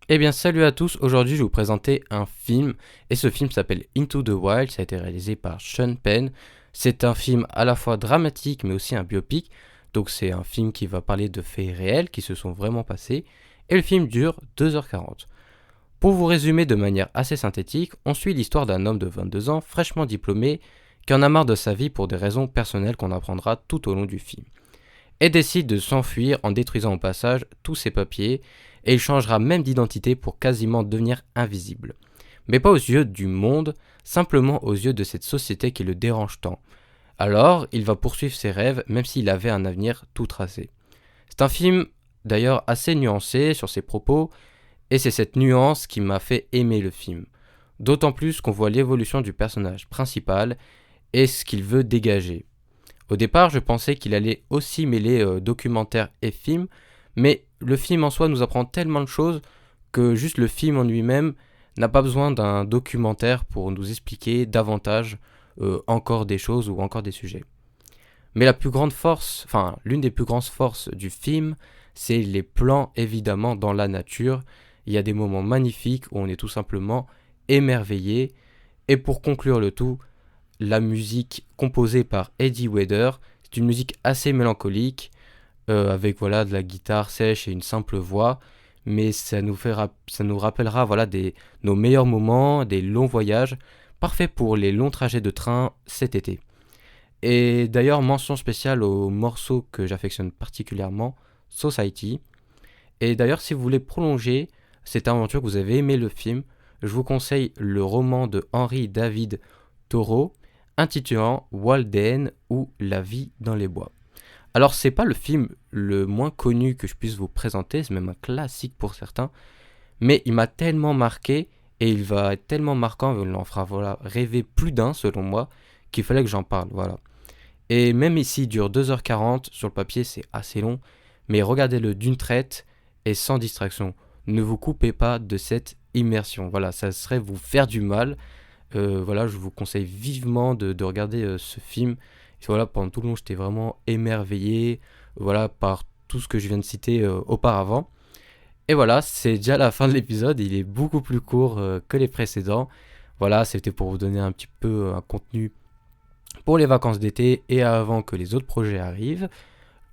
Eh bien, salut à tous. Aujourd'hui, je vais vous présenter un film. Et ce film s'appelle Into the Wild. Ça a été réalisé par Sean Penn. C'est un film à la fois dramatique, mais aussi un biopic. Donc, c'est un film qui va parler de faits réels qui se sont vraiment passés. Et le film dure 2h40. Pour vous résumer de manière assez synthétique, on suit l'histoire d'un homme de 22 ans, fraîchement diplômé, qui en a marre de sa vie pour des raisons personnelles qu'on apprendra tout au long du film et décide de s'enfuir en détruisant au passage tous ses papiers, et il changera même d'identité pour quasiment devenir invisible. Mais pas aux yeux du monde, simplement aux yeux de cette société qui le dérange tant. Alors, il va poursuivre ses rêves même s'il avait un avenir tout tracé. C'est un film d'ailleurs assez nuancé sur ses propos, et c'est cette nuance qui m'a fait aimer le film. D'autant plus qu'on voit l'évolution du personnage principal et ce qu'il veut dégager. Au départ, je pensais qu'il allait aussi mêler documentaire et film, mais le film en soi nous apprend tellement de choses que juste le film en lui-même n'a pas besoin d'un documentaire pour nous expliquer davantage encore des choses ou encore des sujets. Mais la plus grande force, enfin l'une des plus grandes forces du film, c'est les plans évidemment dans la nature. Il y a des moments magnifiques où on est tout simplement émerveillé. Et pour conclure le tout, la musique composée par Eddie Vedder. C'est une musique assez mélancolique, avec voilà de la guitare sèche et une simple voix, mais ça nous rappellera voilà nos meilleurs moments, des longs voyages, parfait pour les longs trajets de train cet été. Et d'ailleurs, mention spéciale au morceau que j'affectionne particulièrement, Society. Et d'ailleurs, si vous voulez prolonger cette aventure, que vous avez aimé le film, je vous conseille le roman de Henry David Thoreau, intitulant Walden ou La vie dans les bois. Alors c'est pas le film le moins connu que je puisse vous présenter, c'est même un classique pour certains, mais il m'a tellement marqué et il va être tellement marquant, il en fera voilà, rêver plus d'un selon moi, qu'il fallait que j'en parle, voilà. Et même ici il dure 2h40, sur le papier c'est assez long, mais regardez-le d'une traite et sans distraction. Ne vous coupez pas de cette immersion, voilà, ça serait vous faire du mal. Voilà, je vous conseille vivement de regarder ce film. Et voilà, pendant tout le long, j'étais vraiment émerveillé, voilà, par tout ce que je viens de citer auparavant. Et voilà, c'est déjà la fin de l'épisode. Il est beaucoup plus court que les précédents. Voilà, c'était pour vous donner un petit peu un contenu pour les vacances d'été et avant que les autres projets arrivent.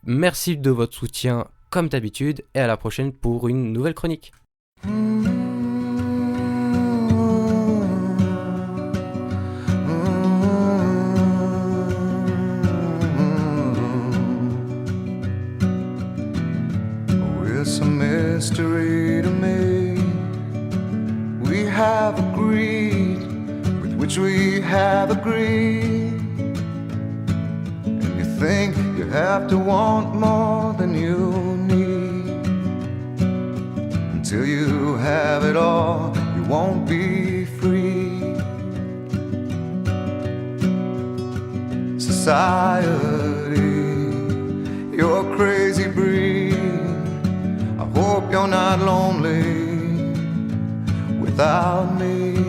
Merci de votre soutien comme d'habitude et à la prochaine pour une nouvelle chronique. It's a mystery to me. We have agreed with which we have agreed. And you think you have to want more than you need. Until you have it all, you won't be free. Society, you're a crazy breed. I hope you're not lonely without me.